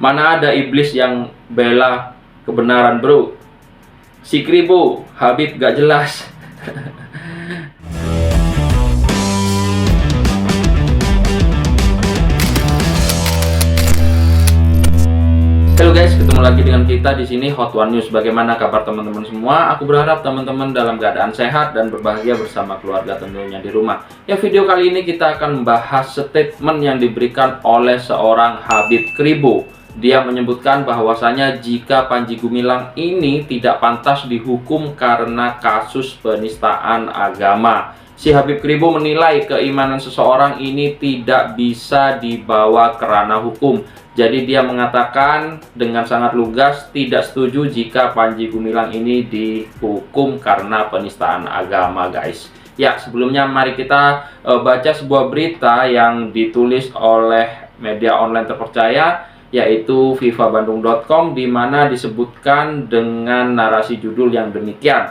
Mana ada iblis yang bela kebenaran, bro? Si Kribo, Habib gak jelas. Halo guys, ketemu lagi dengan kita di sini Hot One News. Bagaimana kabar teman-teman semua? Aku berharap teman-teman dalam keadaan sehat dan berbahagia bersama keluarga tentunya di rumah. Ya, video kali ini kita akan membahas statement yang diberikan oleh seorang Habib Kribo. Dia menyebutkan bahwasanya jika Panji Gumilang ini tidak pantas dihukum karena kasus penistaan agama. Si Habib Kribo menilai keimanan seseorang ini tidak bisa dibawa ke ranah hukum. Jadi dia mengatakan dengan sangat lugas tidak setuju jika Panji Gumilang ini dihukum karena penistaan agama, guys. Ya, sebelumnya mari kita baca sebuah berita yang ditulis oleh media online terpercaya, yaitu vivabandung.com, di mana disebutkan dengan narasi judul yang demikian.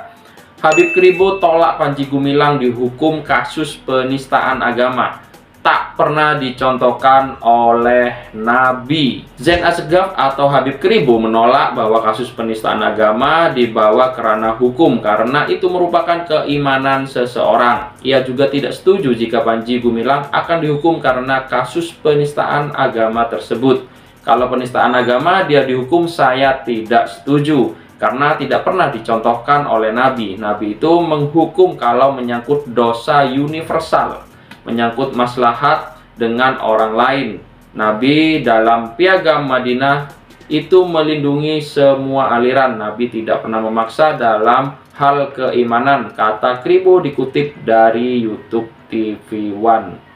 Habib Kribo tolak Panji Gumilang dihukum kasus penistaan agama. Tak pernah dicontohkan oleh Nabi. Zain Asegaf atau Habib Kribo menolak bahwa kasus penistaan agama dibawa ke ranah hukum karena itu merupakan keimanan seseorang. Ia juga tidak setuju jika Panji Gumilang akan dihukum karena kasus penistaan agama tersebut. Kalau penistaan agama dia dihukum, saya tidak setuju karena tidak pernah dicontohkan oleh Nabi. Nabi itu menghukum kalau menyangkut dosa universal, menyangkut maslahat dengan orang lain. Nabi dalam Piagam Madinah itu melindungi semua aliran. Nabi tidak pernah memaksa dalam hal keimanan, kata Kribo dikutip dari YouTube TV One.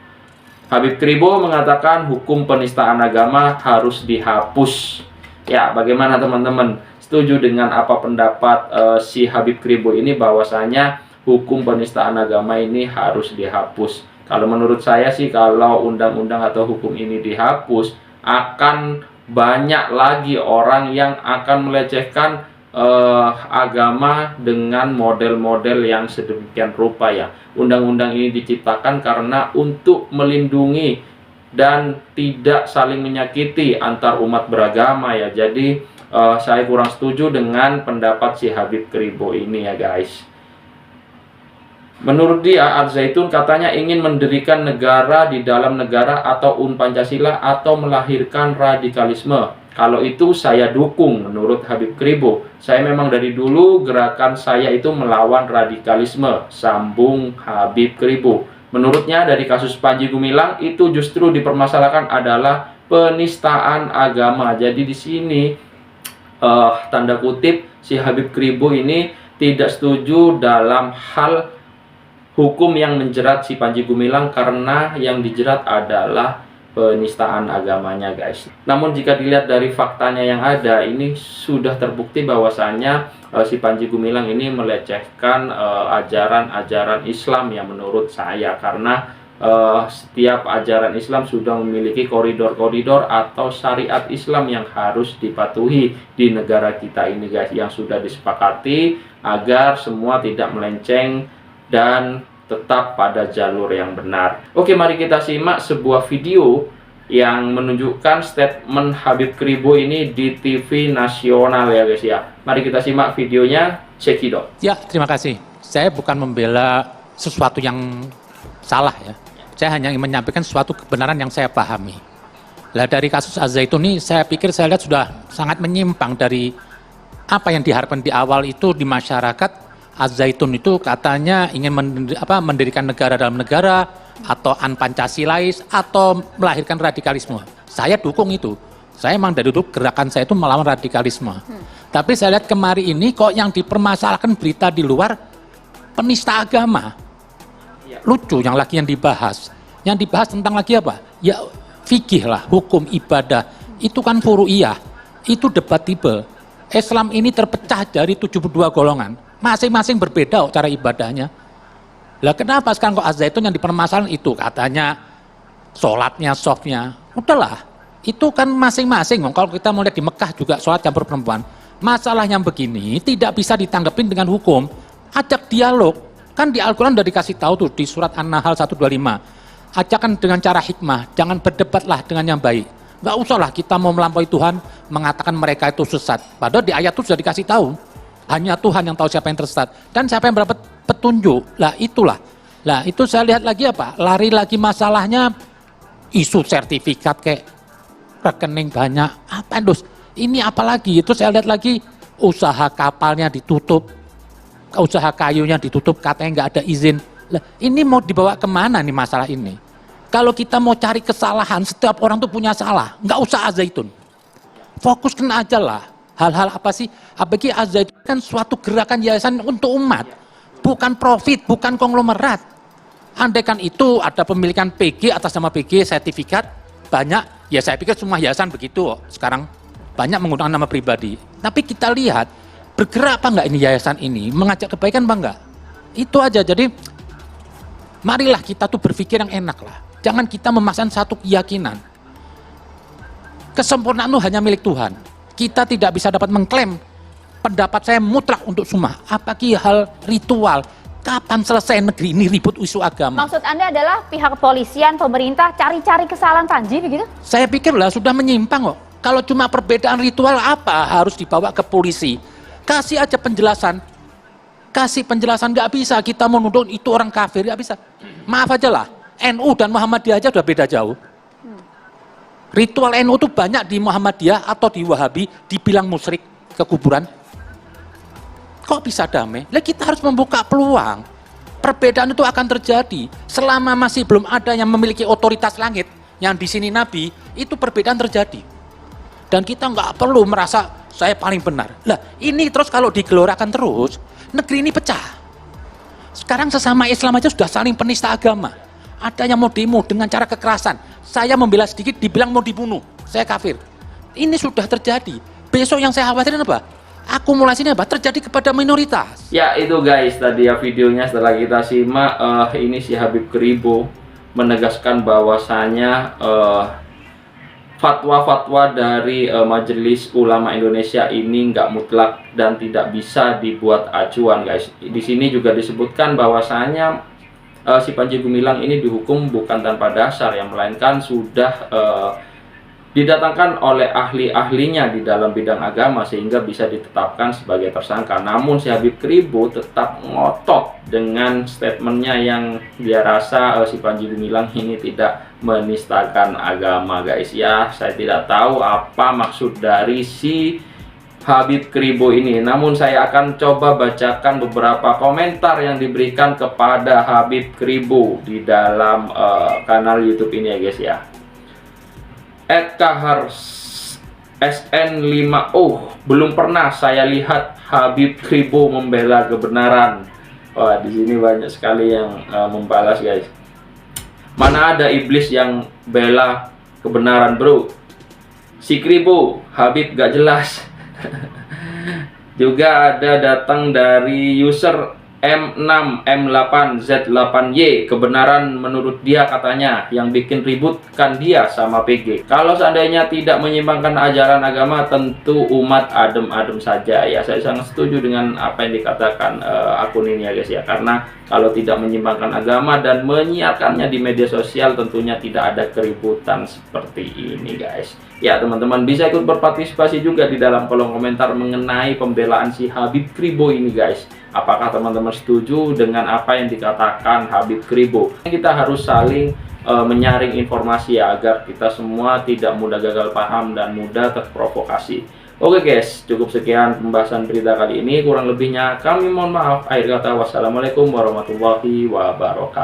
Habib Kribo mengatakan hukum penistaan agama harus dihapus. Ya, bagaimana teman-teman? Setuju dengan apa pendapat si Habib Kribo ini bahwasanya hukum penistaan agama ini harus dihapus? Kalau menurut saya sih, kalau undang-undang atau hukum ini dihapus, akan banyak lagi orang yang akan melecehkan agama dengan model-model yang sedemikian rupa ya. Undang-undang ini diciptakan karena untuk melindungi dan tidak saling menyakiti antar umat beragama ya. Jadi saya kurang setuju dengan pendapat si Habib Kribo ini ya guys. Menurut dia, Al-Zaitun katanya ingin mendirikan negara di dalam negara atau Pancasila atau melahirkan radikalisme. Kalau itu saya dukung menurut Habib Kribo. Saya memang dari dulu gerakan saya itu melawan radikalisme, sambung Habib Kribo. Menurutnya dari kasus Panji Gumilang itu justru dipermasalahkan adalah penistaan agama. Jadi di sini tanda kutip si Habib Kribo ini tidak setuju dalam hal hukum yang menjerat si Panji Gumilang karena yang dijerat adalah penistaan agamanya guys. Namun jika dilihat dari faktanya yang ada, ini sudah terbukti bahwasanya si Panji Gumilang ini melecehkan ajaran-ajaran Islam yang menurut saya, karena setiap ajaran Islam sudah memiliki koridor-koridor atau syariat Islam yang harus dipatuhi di negara kita ini guys, yang sudah disepakati agar semua tidak melenceng dan tetap pada jalur yang benar. Oke, mari kita simak sebuah video yang menunjukkan statement Habib Kribo ini di TV nasional ya guys ya. Mari kita simak videonya, cekidot. Ya, terima kasih. Saya bukan membela sesuatu yang salah ya. Saya hanya ingin menyampaikan suatu kebenaran yang saya pahami. Lah dari kasus Al-Zaitun ini saya pikir saya lihat sudah sangat menyimpang dari apa yang diharapkan di awal itu di masyarakat. Al-Zaitun itu katanya ingin mendirikan negara dalam negara atau Pancasilais atau melahirkan radikalisme. Saya dukung itu. Saya memang dari dulu gerakan saya itu melawan radikalisme. Tapi saya lihat kemarin ini kok yang dipermasalahkan berita di luar penista agama. Lucu yang dibahas. Yang dibahas tentang lagi apa? Ya fikih lah, hukum ibadah. Itu kan furu'iyah. Itu debatable. Islam ini terpecah dari 72 golongan. Masing-masing berbeda cara ibadahnya. Lah kenapa sekarang kok Al-Zaitun yang dipermasalahan itu katanya sholatnya, softnya, udahlah itu kan masing-masing. Kalau kita mau lihat di Mekah juga sholat campur perempuan. Masalah yang begini tidak bisa ditanggepin dengan hukum. Ajak dialog. Kan di Al-Quran udah dikasih tahu tuh di surat An-Nahl 125. Ajakan dengan cara hikmah, jangan berdebatlah dengan yang baik. Nggak usahlah kita mau melampaui Tuhan mengatakan mereka itu sesat. Padahal di ayat itu sudah dikasih tahu, hanya Tuhan yang tahu siapa yang tersesat dan siapa yang mendapat petunjuk. Lah itulah. Lah itu saya lihat lagi apa? Lari lagi masalahnya isu sertifikat kayak rekening banyak. Apa dos? Ini apalagi? Itu saya lihat lagi usaha kapalnya ditutup, usaha kayunya ditutup, katanya nggak ada izin. Lah, ini mau dibawa kemana nih masalah ini? Kalau kita mau cari kesalahan, setiap orang tuh punya salah, nggak usah Al-Zaitun. Fokuskan aja lah, hal-hal apa sih? Apalagi Al-Zaitun kan suatu gerakan yayasan untuk umat, bukan profit, bukan konglomerat. Andaikan itu ada pemilikan PG atas nama PG, sertifikat, banyak, ya saya pikir semua yayasan begitu sekarang. Banyak menggunakan nama pribadi. Tapi kita lihat, bergerak apa enggak ini yayasan ini, mengajak kebaikan apa enggak? Itu aja, jadi marilah kita tuh berpikir yang enak lah. Jangan kita memasang satu keyakinan. Kesempurnaan itu hanya milik Tuhan. Kita tidak bisa dapat mengklaim pendapat saya mutlak untuk semua. Apalagi hal ritual. Kapan selesai negeri ini ribut isu agama? Maksud Anda adalah pihak kepolisian, pemerintah cari-cari kesalahan Panji begitu? Saya pikir lah sudah menyimpang kok. Kalau cuma perbedaan ritual apa harus dibawa ke polisi? Kasih aja penjelasan. Kasih penjelasan, nggak bisa kita menuduh itu orang kafir, nggak bisa. Maaf aja lah, NU dan Muhammadiyah aja udah beda jauh. Ritual NU itu banyak di Muhammadiyah atau di Wahabi dibilang musyrik ke kuburan. Kok bisa damai? Lah kita harus membuka peluang. Perbedaan itu akan terjadi selama masih belum ada yang memiliki otoritas langit. Yang di sini Nabi, itu perbedaan terjadi. Dan kita nggak perlu merasa saya paling benar. Lah ini terus kalau digelorakan terus, negeri ini pecah. Sekarang sesama Islam aja sudah saling penista agama. Ada yang mau demo dengan cara kekerasan. Saya membela sedikit dibilang mau dibunuh. Saya kafir. Ini sudah terjadi. Besok yang saya khawatirin apa? Akumulasinya apa? Terjadi kepada minoritas. Ya itu guys, tadi ya videonya setelah kita simak, ini si Habib Kribo menegaskan bahwasanya fatwa-fatwa dari Majelis Ulama Indonesia ini nggak mutlak dan tidak bisa dibuat acuan guys. Di sini juga disebutkan bahwasanya si Panji Gumilang ini dihukum bukan tanpa dasar, yang melainkan sudah didatangkan oleh ahli-ahlinya di dalam bidang agama sehingga bisa ditetapkan sebagai tersangka. Namun si Habib Kribo tetap ngotot dengan statementnya yang dia rasa si Panji Gumilang ini tidak menistakan agama guys. Ya saya tidak tahu apa maksud dari si Habib Kribo ini, namun saya akan coba bacakan beberapa komentar yang diberikan kepada Habib Kribo di dalam kanal YouTube ini ya guys ya. @kahar SN5O, belum pernah saya lihat Habib Kribo membela kebenaran. Wah, di sini banyak sekali yang membalas guys. Mana ada iblis yang bela kebenaran bro? Si Kribo, Habib gak jelas. Juga ada datang dari user M6M8Z8Y, kebenaran menurut dia katanya yang bikin ribut kan dia sama PG. Kalau seandainya tidak menyimpangkan ajaran agama, tentu umat adem-adem saja ya. Saya sangat setuju dengan apa yang dikatakan akun ini ya guys ya, karena kalau tidak menyimpangkan agama dan menyiarkannya di media sosial, tentunya tidak ada keributan seperti ini guys. Ya teman-teman bisa ikut berpartisipasi juga di dalam kolom komentar mengenai pembelaan si Habib Kribo ini guys. Apakah teman-teman setuju dengan apa yang dikatakan Habib Kribo? Kita harus saling menyaring informasi ya, agar kita semua tidak mudah gagal paham dan mudah terprovokasi. Oke guys, cukup sekian pembahasan berita kali ini. Kurang lebihnya kami mohon maaf. Akhir kata, wassalamualaikum warahmatullahi wabarakatuh.